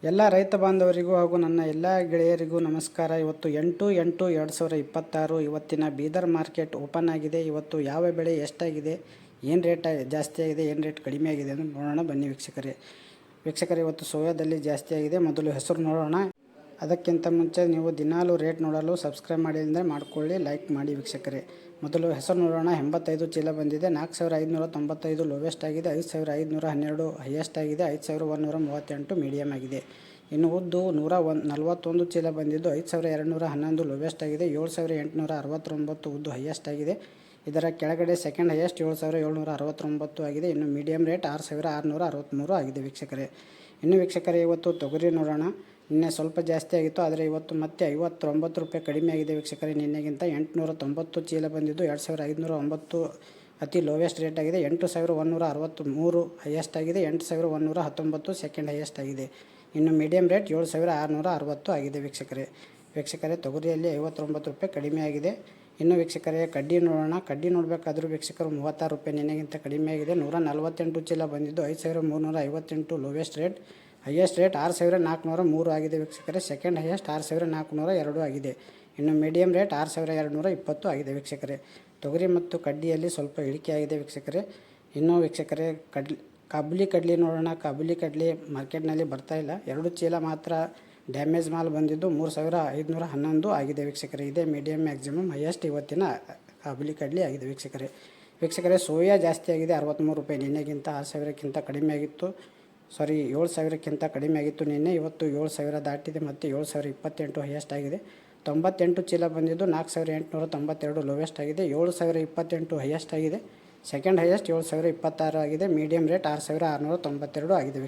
ಎಲ್ಲ ರೈತ ಬಾಂಧವರಿಗೂ ಹಾಗೂ ನನ್ನ ಎಲ್ಲ ಗೆಳೆಯರಿಗೂ ನಮಸ್ಕಾರ. ಇವತ್ತು 8/8/2026 ಇವತ್ತಿನ ಬೀದರ್ ಮಾರ್ಕೆಟ್ ಓಪನ್ ಆಗಿದೆ. ಇವತ್ತು ಯಾವ ಬೆಳೆ ಎಷ್ಟಾಗಿದೆ, ಏನು ರೇಟ್ ಜಾಸ್ತಿ ಆಗಿದೆ, ಏನು ರೇಟ್ ಕಡಿಮೆ ಆಗಿದೆ ಅಂತ ನೋಡೋಣ ಬನ್ನಿ ವೀಕ್ಷಕರೇ. ಇವತ್ತು ಸೋಯಾದಲ್ಲಿ ಜಾಸ್ತಿ ಆಗಿದೆ. ಮೊದಲು ಹೆಸರು ನೋಡೋಣ. ಅದಕ್ಕಿಂತ ಮುಂಚೆ ನೀವು ದಿನಾಲು ರೇಟ್ ನೋಡಲು ಸಬ್ಸ್ಕ್ರೈಬ್ ಮಾಡಿದರೆ ಮಾಡಿಕೊಳ್ಳಿ, ಲೈಕ್ ಮಾಡಿ ವೀಕ್ಷಕರೇ. ಮೊದಲು ಹೆಸರು ನೋಡೋಣ. 85 ಚೀಲ ಬಂದಿದೆ. 4595 ಲೋವೆಸ್ಟ್ ಆಗಿದೆ. 5512 ಹೈಯೆಸ್ಟ್ ಆಗಿದೆ. 5138 ಮೀಡಿಯಮ್ ಆಗಿದೆ. ಇನ್ನು ಉದ್ದು 141 ಚೀಲ ಬಂದಿದ್ದು 5211 ಲೋವೆಸ್ಟ್ ಆಗಿದೆ. 7869 ಉದ್ದು ಹೈಯೆಸ್ಟ್ ಆಗಿದೆ. ಇದರ ಕೆಳಗಡೆ ಸೆಕೆಂಡ್ ಹೈಯೆಸ್ಟ್ 7769 ಆಗಿದೆ. ಇನ್ನು ಮೀಡಿಯಮ್ ರೇಟ್ 6663 ಆಗಿದೆ ವೀಕ್ಷಕರೇ. ಇನ್ನು ವೀಕ್ಷಕರೇ, ಇವತ್ತು ತೊಗರಿ ನೋಡೋಣ. ನಿನ್ನೆ ಸ್ವಲ್ಪ ಜಾಸ್ತಿ ಆಗಿತ್ತು, ಆದರೆ ಇವತ್ತು ಮತ್ತೆ 59 ರೂಪಾಯಿ ಕಡಿಮೆ ಆಗಿದೆ ವೀಕ್ಷಕರೇ. ನಿನ್ನೆಗಿಂತ 890 ಚೀಲ ಬಂದಿದ್ದು 2509 ಅತಿ ಲೋವೆಸ್ಟ್ ರೇಟ್ ಆಗಿದೆ. 8163 ಹೈಯೆಸ್ಟ್ ಆಗಿದೆ. 8119 ಸೆಕೆಂಡ್ ಹೈಯೆಸ್ಟ್ ಆಗಿದೆ. ಇನ್ನು ಮೀಡಿಯಮ್ ರೇಟ್ 7660 ಆಗಿದೆ ವೀಕ್ಷಕರೇ. ತೊಗರಿಯಲ್ಲಿ 59 ರೂಪಾಯಿ ಕಡಿಮೆ ಆಗಿದೆ. ಇನ್ನು ವೀಕ್ಷಕರೇ, ಕಡ್ಡಿ ನೋಡೋಣ. ಕಡ್ಡಿ ನೋಡಬೇಕಾದ್ರೂ ವೀಕ್ಷಕರು 36 ರೂಪಾಯಿ ನಿನ್ನೆಗಿಂತ ಕಡಿಮೆ ಆಗಿದೆ. 148 ಚೀಲ ಬಂದಿದ್ದು 5358 ಲೋವೆಸ್ಟ್ ರೇಟ್. ಹೈಯೆಸ್ಟ್ ರೇಟ್ 6403 ಆಗಿದೆ ವೀಕ್ಷಕರೇ. ಸೆಕೆಂಡ್ ಹೈಯೆಸ್ಟ್ 6402 ಆಗಿದೆ. ಇನ್ನು ಮೀಡಿಯಮ್ ರೇಟ್ 6220 ಆಗಿದೆ ವೀಕ್ಷಕರೇ. ತೊಗರಿ ಮತ್ತು ಕಡ್ಡಿಯಲ್ಲಿ ಸ್ವಲ್ಪ ಇಳಿಕೆ ಆಗಿದೆ ವೀಕ್ಷಕರೇ. ಇನ್ನು ವೀಕ್ಷಕರೇ, ಕಾಬುಲಿ ಕಡ್ಲಿ ನೋಡೋಣ. ಕಾಬುಲಿ ಕಡ್ಲಿ ಮಾರ್ಕೆಟ್ನಲ್ಲಿ ಬರ್ತಾಯಿಲ್ಲ. 2 ಚೀಲ ಮಾತ್ರ ಡ್ಯಾಮೇಜ್ ಮಾಲ್ ಬಂದಿದ್ದು 3511 ಆಗಿದೆ ವೀಕ್ಷಕರೇ. ಇದೇ ಮೀಡಿಯಮ್ ಮ್ಯಾಕ್ಸಿಮಮ್ ಹೈಯೆಸ್ಟ್ ಇವತ್ತಿನ ಕಾಬುಲಿ ಕಡ್ಲಿ ಆಗಿದೆ ವೀಕ್ಷಕರೇ. ಸೋಯಾ ಜಾಸ್ತಿ ಆಗಿದೆ. 63 ರೂಪಾಯಿ ನಿನ್ನೆಗಿಂತ 6000ಕ್ಕಿಂತ ಕಡಿಮೆ ಆಗಿತ್ತು. 7000ಕ್ಕಿಂತ ಕಡಿಮೆ ಆಗಿತ್ತು ನಿನ್ನೆ. ಇವತ್ತು 7000 ದಾಟಿದೆ ಮತ್ತು 7028 ಹೈಯೆಸ್ಟ್ ಆಗಿದೆ. 98 ಚೀಲ ಬಂದಿದ್ದು 4892 ಲೋವೆಸ್ಟ್ ಆಗಿದೆ. 7028 ಹೈಯೆಸ್ಟ್ ಆಗಿದೆ. ಸೆಕೆಂಡ್ ಹೈಯೆಸ್ಟ್ 7026 ಆಗಿದೆ. ಮೀಡಿಯಮ್ ರೇಟ್ 6692 ಆಗಿದೆ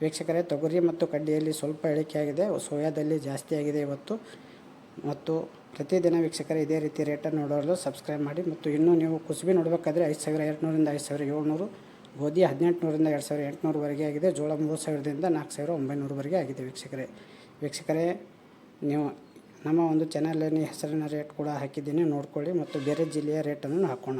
ವೀಕ್ಷಕರೇ. ತೊಗರಿ ಮತ್ತು ಕಡ್ಡಿಯಲ್ಲಿ ಸ್ವಲ್ಪ ಇಳಿಕೆ ಆಗಿದೆ. ಸೋಯಾದಲ್ಲಿ ಜಾಸ್ತಿ ಆಗಿದೆ ಇವತ್ತು. ಮತ್ತು ಪ್ರತಿದಿನ ವೀಕ್ಷಕರೇ ಇದೇ ರೀತಿ ರೇಟನ್ನು ನೋಡಲು ಸಬ್ಸ್ಕ್ರೈಬ್ ಮಾಡಿ. ಮತ್ತು ಇನ್ನೂ ನೀವು ಕುಸುಬಿ ನೋಡಬೇಕಾದ್ರೆ 5200ರಿಂದ 5700, ಗೋಧಿ 1800ರಿಂದ 2800ವರೆಗೆ ಆಗಿದೆ. ಜೋಳ 3000ದಿಂದ 4900ವರೆಗೆ ಆಗಿದೆ ವೀಕ್ಷಕರೇ. ನೀವು ನಮ್ಮ ಒಂದು ಚಾನಲಲ್ಲಿ ಹೆಸರಿನ ರೇಟ್ ಕೂಡ ಹಾಕಿದ್ದೀನಿ, ನೋಡ್ಕೊಳ್ಳಿ. ಮತ್ತು ಬೇರೆ ಜಿಲ್ಲೆಯ ರೇಟನ್ನು ಹಾಕೋಣ.